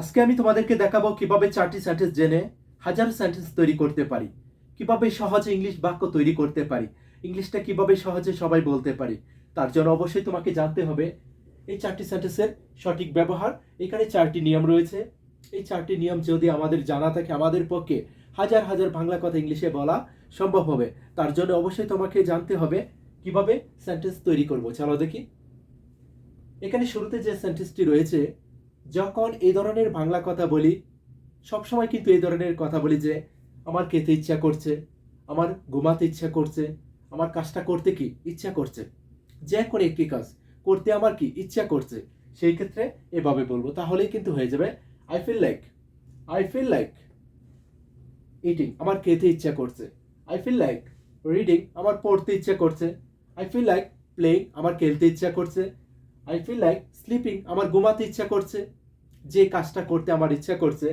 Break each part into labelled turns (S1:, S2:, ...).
S1: আজকে আমি তোমাদেরকে দেখাবো কিভাবে 4টি সেন্টেন্স জেনে হাজারো সেন্টেন্স তৈরি করতে পারি, কিভাবে সহজে ইংলিশ বাক্য তৈরি করতে পারি, ইংলিশটা কিভাবে সহজে সবাই বলতে পারি। তার জন্য অবশ্যই তোমাকে জানতে হবে এই 4টি সেন্টেন্সের সঠিক ব্যবহার। এখানে 4টি নিয়ম রয়েছে। এই 4টি নিয়ম যদি আমাদের জানা থাকে, আমাদের পক্ষে হাজার হাজার বাংলা কথা ইংলিশে বলা সম্ভব হবে। তার জন্য অবশ্যই তোমাকে জানতে হবে কিভাবে সেন্টেন্স তৈরি করব। চলো দেখি। এখানে শুরুতে যে সেন্টেন্সটি রয়েছে, যখন এই ধরনের বাংলা কথা বলি, সবসময় কিন্তু এই ধরনের কথা বলি যে আমার খেতে ইচ্ছা করছে, আমার ঘুমাতে ইচ্ছা করছে, আমার কাজটা করতে কি ইচ্ছা করছে, যে কোনো একটি কাজ করতে আমার কি ইচ্ছা করছে, সেই ক্ষেত্রে এভাবে বলবো, তাহলেই কিন্তু হয়ে যাবে আই ফিল লাইক ইটিং, আমার খেতে ইচ্ছা করছে। আই ফিল লাইক রিডিং, আমার পড়তে ইচ্ছা করছে। আই ফিল লাইক প্লেইং, আমার খেলতে ইচ্ছা করছে। আই ফিল লাইক স্লিপিং, আমার ঘুমাতে ইচ্ছা করছে। যে কাজটা করতে আমার ইচ্ছা করছে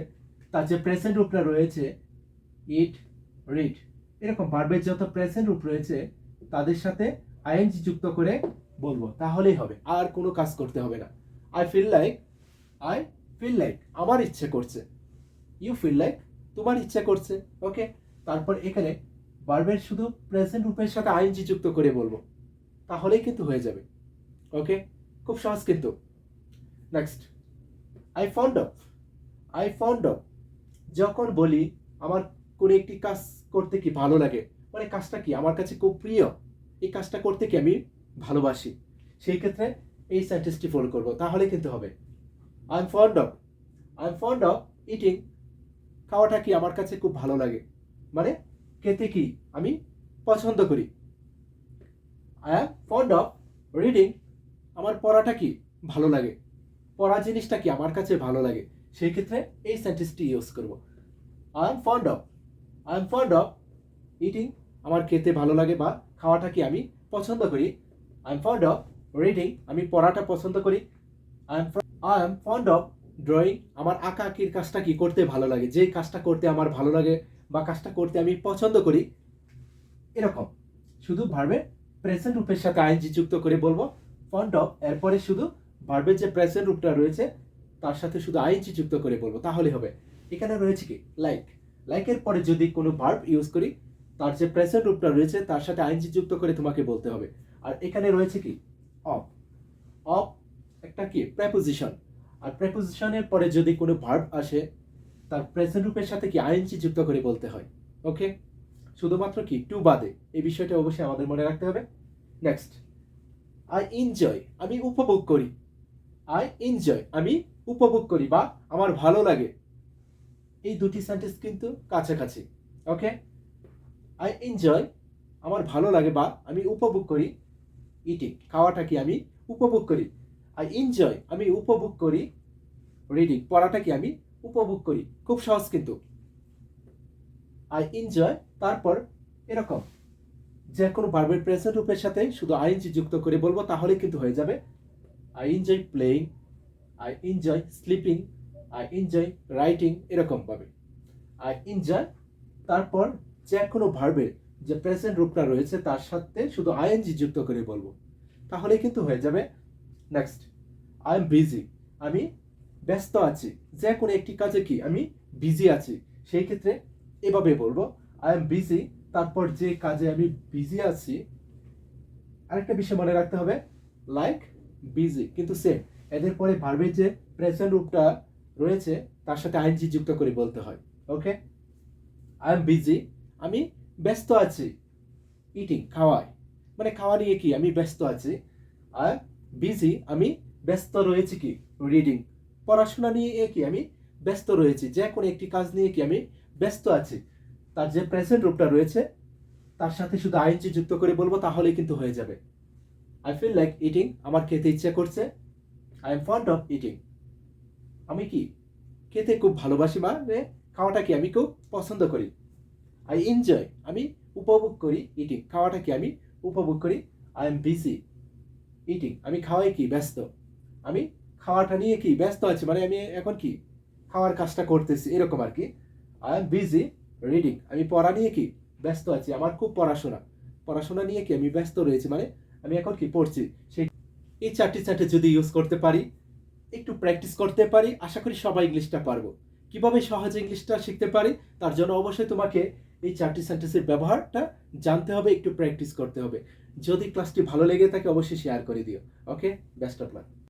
S1: তার যে প্রেজেন্ট রূপটা রয়েছে, ইট, রিড, এরকম ভার্বের যত প্রেজেন্ট রূপ রয়েছে তাদের সাথে আইএনজি যুক্ত করে বলবো, তাহলেই হবে, আর কোনো কাজ করতে হবে না। I feel like, I feel like আমার ইচ্ছে করছে। ইউ ফিল লাইক তোমার ইচ্ছা করছে। ওকে, তারপর এখানে ভার্বের শুধু প্রেজেন্ট রূপের সাথে আইএনজি যুক্ত করে বলবো, তাহলেই কিন্তু হয়ে যাবে। ওকে, খুব সহজ কিন্তু। Next, I found of. I found of, যখন বলি আমার কোনো একটি কাজ করতে কি ভালো লাগে, মানে কাজটা কি আমার কাছে খুব প্রিয়, এই কাজটা করতে কি আমি ভালোবাসি, সেই ক্ষেত্রে এই সেন্টেন্সটি ফলো করব, তাহলে কিন্তু হবে। I am fond of, I am fond of eating, খাওয়াটা কি আমার কাছে খুব ভালো লাগে, মানে খেতে কি আমি পছন্দ করি। I am fond of reading, আমার পড়াটা কি ভালো লাগে, পড়া জিনিসটা কি আমার কাছে ভালো লাগে, সেই ক্ষেত্রে এই সেন্টেন্সটি ইউজ করব। I am fond of, I am fond of eating, আমার খেতে ভালো লাগে বা খাওয়াটা কি আমি পছন্দ করি। I am fond of reading, আমি পড়াটা পছন্দ করি। I am fond of drawing, আমার আঁকা আঁকির কাজটা কি করতে ভালো লাগে, যে কাজটা করতে আমার ভালো লাগে বা কাজটা করতে আমি পছন্দ করি। এরকম শুধু ভার্বের প্রেজেন্ট রূপের সাথে আইএনজি যুক্ত করে বলবো ফন্ড অফ, এরপরে শুধু ভার্বের যে প্রেজেন্ট রূপটা রয়েছে তার সাথে শুধু আইএনজি যুক্ত করে বলবো, তাহলে হবে। এখানে রয়েছে কি লাইক, লাইকের পরে যদি কোনো ভার্ব ইউজ করি তার যে প্রেজেন্ট রূপটা রয়েছে তার সাথে আইএনজি যুক্ত করে তোমাকে বলতে হবে। আর এখানে রয়েছে কি অফ, অফ একটা কি প্রেপোজিশন, আর প্রেপোজিশনের পরে যদি কোনো ভার্ব আসে তার প্রেজেন্ট রূপের সাথে কি আইএনজি যুক্ত করে বলতে হয়। ওকে, শুধুমাত্র কি টু বাদে, এই বিষয়টা অবশ্যই আমাদের মনে রাখতে হবে। নেক্সট, আই এনজয়, আমি উপভোগ করি। আই এনজয়, আমি উপভোগ করি বা আমার ভালো লাগে, এই দুটি সেন্টেন্স কিন্তু কাছাকাছি। ওকে, আই এনজয় আমার ভালো লাগে বা আমি উপভোগ করি ইটিং, খাওয়াটা কি আমি উপভোগ করি। আই এনজয় আমি উপভোগ করি রিডিং, পড়াটা কি আমি উপভোগ করি। খুব সহজ কিন্তু। আই এনজয়, তারপর এরকম যে কোনো ভার্বের প্রেজেন্ট রূপের সাথে শুধু আইএনজি যুক্ত করে বলবো, তাহলে কিন্তু হয়ে যাবে I enjoy playing, I enjoy sleeping, I enjoy writing, এরকম ভাবে আই এনজয়, তারপর যে কোনো ভার্বের যে প্রেজেন্ট রূপটা রয়েছে তার সাথে শুধু আইএনজি যুক্ত করে বলবো, তাহলে কিন্তু হয়ে যাবে। নেক্সট, আই এম বিজি, আমি ব্যস্ত আছি, যে কোনো একটি কাজে কি আমি বিজি আছি, সেই ক্ষেত্রে এভাবে বলবো আই এম বিজি, তারপর যে কাজে আমি বিজি আছি। আরেকটা বিষয় মনে রাখতে হবে, লাইক বিজি কিন্তু সেম, এদের পরে ভার্বের যে প্রেজেন্ট রূপটা রয়েছে তার সাথে আইএনজি যুক্ত করে বলতে হয়। ওকে, আই এম বিজি, আমি ব্যস্ত আছি ইটিং, খাওয়ায়, মানে খাওয়া নিয়ে কি আমি ব্যস্ত আছি। আই এম বিজি, আমি ব্যস্ত রয়েছি কি রিডিং, পড়াশোনা নিয়ে কি আমি ব্যস্ত রয়েছি, যে কোনো একটি কাজ নিয়ে কি আমি ব্যস্ত আছি। তার যে প্রেজেন্ট রূপটা রয়েছে তার সাথে শুধু আইএনজি যুক্ত করে বলবো, তাহলেই কিন্তু হয়ে যাবে। আই ফিল লাইক ইটিং, আমার খেতে ইচ্ছে করছে। I am fond of eating, আমি কি খেতে খুব ভালোবাসি, মানে খাওয়াটা কি আমি খুব পছন্দ করি। আই এনজয়, আমি উপভোগ করি ইটিং, খাওয়াটা কি আমি উপভোগ করি। আই এম বিজি ইটিং, আমি খাওয়াই কি ব্যস্ত, আমি খাওয়াটা নিয়ে কি ব্যস্ত আছি, মানে আমি এখন কি খাওয়ার কাজটা করতেছি, এরকম আর কি। আই এম বিজি রিডিং, আমি পড়া নিয়ে কি ব্যস্ত আছি, আমার খুব পড়াশোনা, পড়াশোনা নিয়ে কি আমি ব্যস্ত রয়েছি, মানে আমি এখন কি পড়ছি। সেই এই 4টি সেন্টেন্স যদি ইউজ করতে পারি একটু প্র্যাকটিস করতে পারি, আশা করি সবাই ইংলিশটা পারবো। কিভাবে সহজে ইংলিশটা শিখতে পারি তার জন্য অবশ্যই তোমাকে এই 4টি সেন্টেন্সের ব্যবহারটা জানতে হবে, একটু প্র্যাকটিস করতে হবে। যদি ক্লাসটি ভালো লেগে থাকে অবশ্যই শেয়ার করে দিও। ওকে, বেস্ট অফ লাক।